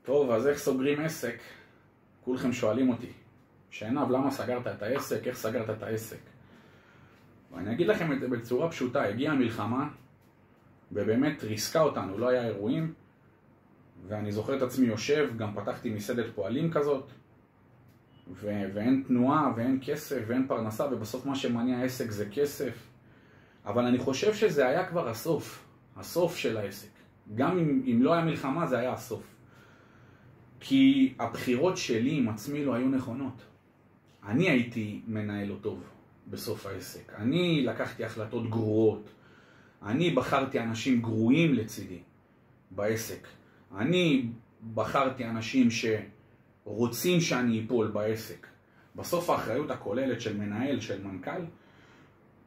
טוב, אז איך סוגרים עסק? כולכם שואלים אותי. שעינב, למה סגרת את העסק? איך סגרת את העסק? ואני אגיד לכם את זה בצורה פשוטה. הגיעה המלחמה, ובאמת ריסקה אותנו, לא היה אירועים, ואני זוכר את עצמי יושב, גם פתחתי מסעדת פועלים כזאת, ואין תנועה, ואין כסף, ואין פרנסה, ובסוף מה שמניע העסק זה כסף. אבל אני חושב שזה היה כבר הסוף של העסק. גם אם לא היה מלחמה, זה היה הסוף. כי הבחירות שלי עם עצמי לא היו נכונות. אני הייתי מנהל לא טוב בסוף העסק. אני לקחתי החלטות גרועות. אני בחרתי אנשים גרועים לצידי בעסק. אני בחרתי אנשים שרוצים שאני אפול בעסק. בסוף האחריות הכוללת של מנהל, של מנכ"ל,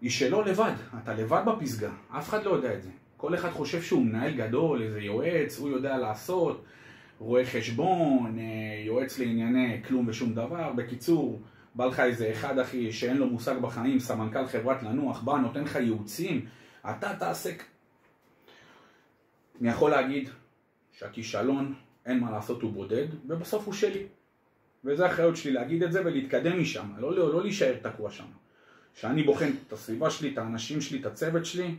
היא שלא לבד. אתה לבד בפסגה. אף אחד לא יודע את זה. כל אחד חושב שהוא מנהל גדול, איזה יועץ, הוא יודע לעשות, רואה חשבון, יועץ לענייני כלום ושום דבר. בקיצור, בא לך איזה אחד אחי שאין לו מושג בחיים, סמנכ"ל חברת לנוח, בא, נותן לך ייעוצים, אתה תעסק. אני יכול להגיד שהכישלון, אין מה לעשות, הוא בודד, ובסוף הוא שלי. וזה האחריות שלי להגיד את זה ולהתקדם משם, לא להישאר תקוע שם. שאני בוחן את הסביבה שלי, את האנשים שלי, את הצוות שלי,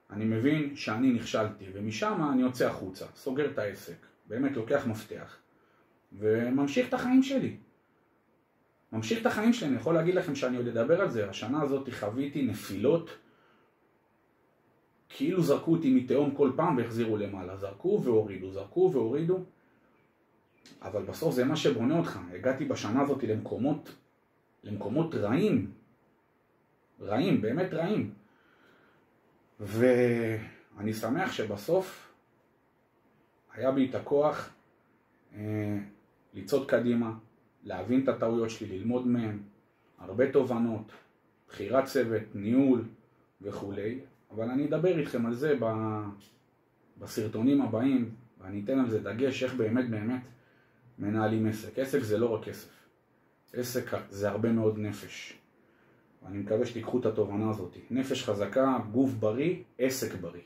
אני מבין שאני נכשלתי, ומשם אני יוצא החוצה, סוגר את העסק, באמת לוקח מפתח, וממשיך את החיים שלי. אני יכול להגיד לכם שאני עוד אדבר על זה. השנה הזאת חוויתי נפילות, כאילו זרקו אותי מתהום כל פעם והחזירו למעלה. זרקו והורידו. אבל בסוף זה מה שבונה אותך. הגעתי בשנה הזאת למקומות רעים, באמת רעים. ואני שמח שבסוף היה בי את הכוח לצעוד קדימה, להבין את הטעויות שלי, ללמוד מהם, הרבה תובנות, בחירת צוות, ניהול וכו'. אבל אני אדבר איתכם על זה בסרטונים הבאים, ואני אתן על זה דגש איך באמת מנהלים עסק. עסק זה לא רק כסף. עסק זה הרבה מאוד נפש. ואני מקווה שתיקחו את התובנה הזאת. נפש חזקה, גוף בריא, עסק בריא.